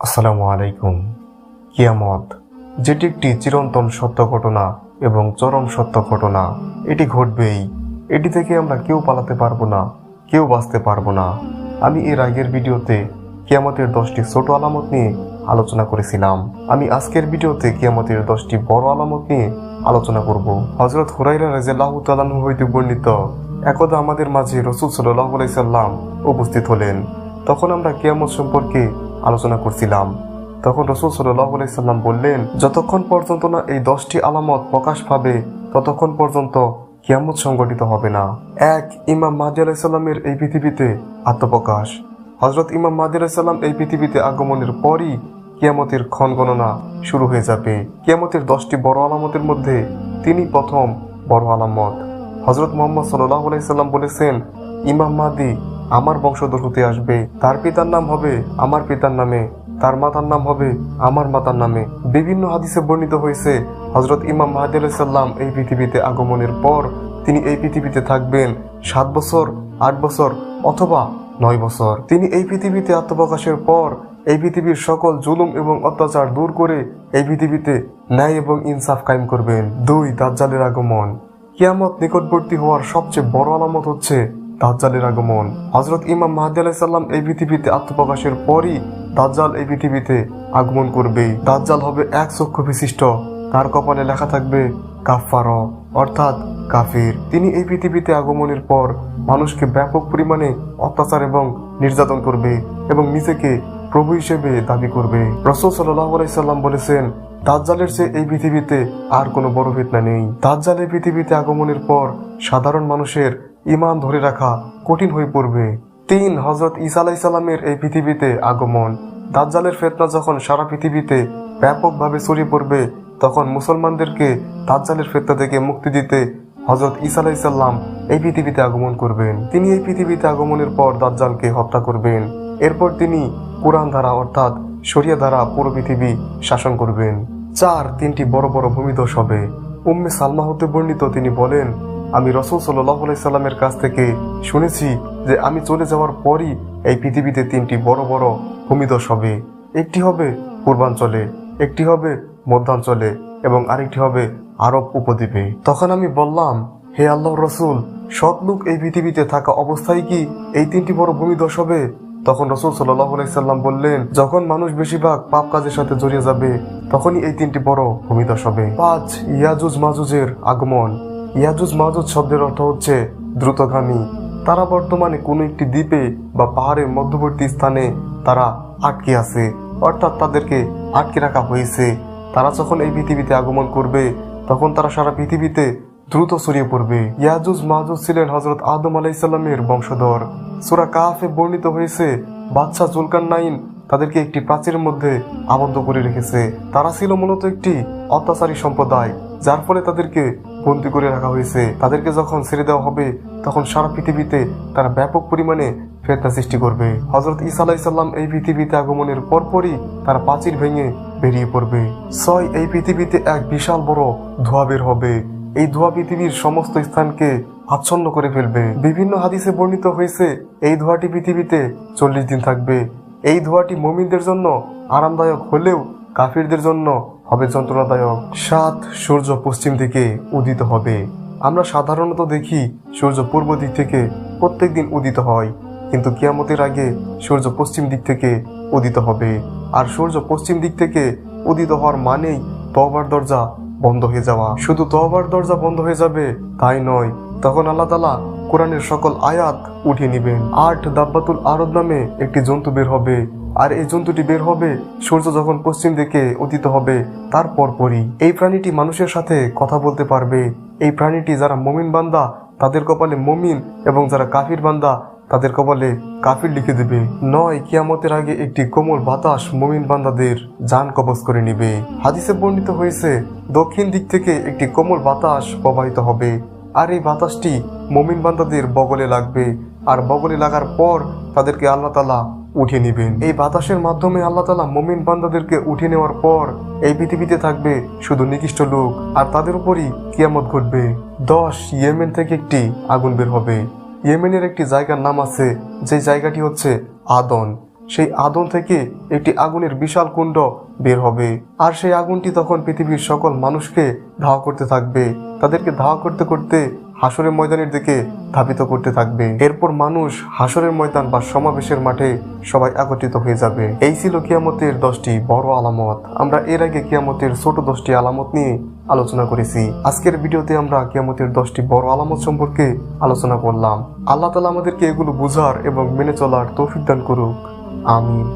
আসসালামু আলাইকুম। কিয়ামত যেটি একটি চিরন্তন সত্য ঘটনা এবং চরম সত্য ঘটনা, এটি ঘটবেই। এটি থেকে আমরা কেউ পালাতে পারবো না, কেউ বাঁচতে পারবো না। আমি এর আগের ভিডিওতে কিয়ামতের 10টি ছোট আলামত নিয়ে আলোচনা করেছিলাম। আমি আজকের ভিডিওতে কিয়ামতের 10টি বড় আলামত নিয়ে আলোচনা করব। হযরত হুরায়রা রাদিয়াল্লাহু তাআলা আনহু হইতে বর্ণিত, একদা আমাদের মাঝে রাসূল সাল্লাল্লাহু আলাইহি সাল্লাম উপস্থিত হলেন। তখন আমরা কিয়ামত সম্পর্কে আলোচনা করছিলাম। তখন রাসূল সাল্লাল্লাহু আলাইহি সাল্লাম বললেন, যতক্ষণ পর্যন্ত না এই 10টি আলামত প্রকাশ পাবে ততক্ষণ পর্যন্ত কিয়ামত সংঘটিত হবে না। এক, ইমাম মাহদী আলাইহিস সালামের এই পৃথিবীতে আত্মপ্রকাশ। হযরত ইমাম মাহদী আলাইহিস সালাম এই পৃথিবীতে আগমনের পরই কিয়ামতের ক্ষণ গণনা শুরু হয়ে যাবে। কিয়ামতের 10টি বড় আলামতের মধ্যে তিনি প্রথম বড় আলামত। হযরত মুহাম্মদ সাল্লাল্লাহু আলাইহি সাল্লাম বলেছেন, ইমাম মাহদী আমার বংশধর হতে আসবে। তার পিতার নাম হবে আমার পিতার নামে, তার মাতার নাম হবে আমার মাতার নামে। বিভিন্ন হাদিসে বর্ণিত হয়েছে, হযরত ইমাম মাহদী আলাইহিস সালাম এই পৃথিবীতে আগমনের পর তিনি এই পৃথিবীতে থাকবেন 7 বছর, 8 বছর অথবা 9 বছর। তিনি এই পৃথিবীতে আত্মপ্রকাশের পর এই পৃথিবীর সকল জুলুম এবং অত্যাচার দূর করে এই পৃথিবীতে ন্যায় এবং ইনসাফ কায়েম করবেন। 2, দাজ্জালের আগমন। কিয়ামত নিকটবর্তী হওয়ার সবচেয়ে বড় আলামত হচ্ছে দাজ্জালের আগমন। হযরত ইমাম মাহদী আলাইহিস সালাম এই পৃথিবীতে আত্মপ্রকাশের পরই দাজ্জাল এই পৃথিবীতে আগমন করবে। দাজ্জাল হবে এক চক্ষু বিশিষ্ট, তার কপালে লেখা থাকবে কাফার, অর্থাৎ কাফির। তিনি এই পৃথিবীতে আগমনের পর মানুষকে ব্যাপক পরিমাণে অত্যাচার এবং নির্যাতন করবে এবং নিজেকে প্রভু হিসেবে দাবি করবে। রাসূল সাল্লাল্লাহু আলাইহি সাল্লাম বলেছেন, দাজ্জালের চেয়ে এই পৃথিবীতে আর কোনো বড় ফিতনা নেই। দাজ্জাল এই পৃথিবীতে আগমনের পর সাধারণ মানুষের ঈমান ধরে রাখা কঠিন হয়ে পড়বে। 3, হযরত ঈসা আলাইহিস সালামের এই পৃথিবীতে আগমন। দাজ্জালের ফিতনা যখন সারা পৃথিবীতে ব্যাপকভাবে ছড়িয়ে পড়বে তখন মুসলমানদেরকে দাজ্জালের ফিতনা থেকে মুক্তি দিতে হযরত ঈসা আলাইহিস সালাম এই পৃথিবীতে আগমন করবেন। তিনি এই পৃথিবীতে আগমনের পর দাজ্জালকে হত্যা করবেন। এরপর তিনি কুরআন দ্বারা অর্থাৎ শরিয়া দ্বারা পুরো পৃথিবী শাসন করবেন। 4, 3টি বড় বড় ভূমিধস হবে। উম্মে সালমা হতে বর্ণিত, তিনি বলেন, আমি রাসূল সাল্লাল্লাহু আলাইহি সাল্লামের কাছ থেকে শুনেছি যে আমি চলে যাওয়ার পরই এই পৃথিবীতে 3টি বড় বড় ভূমিধস হবে। একটি হবে পূর্বাঞ্চলে, একটি হবে মধ্যাঞ্চলে এবং আরেকটি হবে আরব উপদ্বীপে। তখন আমি বললাম, হে আল্লাহর রাসূল, সৎ লোক এই পৃথিবীতে থাকা অবস্থায় কি এই 3টি বড় ভূমিধস হবে? তখন রাসূল সাল্লাল্লাহু আলাইহি সাল্লাম বললেন, যখন মানুষ বেশিরভাগ পাপ কাজের সাথে জড়িয়ে যাবে তখনই এই 3টি বড় ভূমিধস হবে। 5, ইয়াজুজ মাজুজের আগমন। ইয়াজুজ মাজুজ শব্দের অর্থ হচ্ছে দ্রুতগামী। তারা বর্তমানে কোনো একটি দ্বীপে বা পাহাড়ের মধ্যবর্তী স্থানে তারা আটকে আছে, অর্থাৎ তাদেরকে আটকে রাখা হয়েছে। তারা যখন এই পৃথিবীতে আগমন করবে তখন তারা সারা পৃথিবীতে দ্রুত ছড়িয়ে পড়বে। ইয়াজুজ মাজুজ ছিলেন হযরত আদম আলাইহিস সালামের বংশধর। সূরা কাহফে বর্ণিত হয়েছে, বাদশা জুলকারনাইন তাদেরকে একটি প্রাচীরের মধ্যে আবদ্ধ করে রেখেছে। তারা ছিল মূলত একটি অত্যাচারী সম্প্রদায়, যার ফলে তাদেরকে বন্দী করে রাখা হয়েছে। তাদেরকে যখন ছেড়ে দেওয়া হবে তখন সারা পৃথিবীতে তারা ব্যাপক পরিমাণে ফিতনা সৃষ্টি করবে। হযরত ঈসা আলাইহিস সালাম এই পৃথিবীতে আগমনের পরপরই তারা প্রাচীর ভেঙে বেরিয়ে পড়বে। 6, এই পৃথিবীতে এক বিশাল বড় ধোঁয়া বের হবে। এই ধোঁয়া পৃথিবীর সমস্ত স্থানকে আচ্ছন্ন করে ফেলবে। বিভিন্ন হাদিসে বর্ণিত হয়েছে, এই ধোঁয়াটি পৃথিবীতে 40 দিন থাকবে। এই ধোঁয়াটি মুমিনদের জন্য আরামদায়ক হলেও কাফিরদের জন্য হবে যন্ত্রণাদায়ক। 7, সূর্য পশ্চিম দিকে উদিত হবে। আমরা সাধারণত দেখি সূর্য পূর্ব দিক থেকে প্রত্যেক দিন উদিত হয়, কিন্তু কিয়ামতের আগে সূর্য পশ্চিম দিক থেকে উদিত হবে। আর সূর্য পশ্চিম দিক থেকে উদিত হওয়ার মানেই তওবার দরজা বন্ধ হয়ে যাওয়া। শুধু তওবার দরজা বন্ধ হয়ে যাবে তাই নয়, তখন আল্লাহ তাআলা কোরআনের সকল আয়াত উঠিয়ে নেবেন। 8, দাব্বাতুল আরদ নামে একটি জন্তু বের হবে। আর এই জন্তুটি বের হবে সূর্য যখন পশ্চিম দিকে উদিত হবে তার পরপরই। এই প্রাণীটি মানুষের সাথে কথা বলতে পারবে। এই প্রাণীটি যারা মুমিন বান্দা তাদের কপালে মুমিন এবং যারা কাফির বান্দা তাদের কপালে কাফির লিখে দেবে। 9, কিয়ামতের আগে একটি কোমল বাতাস মুমিন বান্দাদের জান কবজ করে নেবে। হাদিসে বর্ণিত হয়েছে, দক্ষিণ দিক থেকে একটি কোমল বাতাস প্রবাহিত হবে আর এই বাতাসটি মুমিন বান্দাদের বগলে লাগবে। আর বগলে লাগার পর তাদেরকে আল্লাহ তাআলা উঠিয়ে নেবেন। এই বাতাসের মাধ্যমে আল্লাহ তাআলা মুমিন বান্দাদেরকে উঠিয়ে নেওয়ার পর এই পৃথিবীতে থাকবে শুধু নিকৃষ্ট লোক, আর তাদের উপরই কিয়ামত ঘটবে। 10, ইয়েমেন থেকে একটি আগুন বের হবে। ইয়েমেনের একটি জায়গার নাম আছে, যে জায়গাটি হচ্ছে আদন। সেই আদন থেকে একটি আগুনের বিশাল কুণ্ড বের হবে, আর সেই আগুনটি তখন পৃথিবীর সকল মানুষকে ধাওয়া করতে থাকবে। তাদেরকে ধাওয়া করতে করতে হাসরের ময়দানের দিকে ধাবিত করতে থাকবে। এরপর মানুষ হাসরের ময়দান বা সমাবেশের মাঠে সবাই একত্রিত হয়ে যাবে। এই ছিল কিয়ামতের 10টি বড় আলামত। আমরা এর আগে কিয়ামতের ছোট 10টি আলামত নিয়ে আলোচনা করেছি। আজকের ভিডিওতে আমরা কিয়ামতের 10টি বড় আলামত সম্পর্কে আলোচনা করলাম। আল্লাহ তাআলা আমাদেরকে এগুলো বুঝার এবং মেনে চলার তৌফিক দান করুক। আমিন।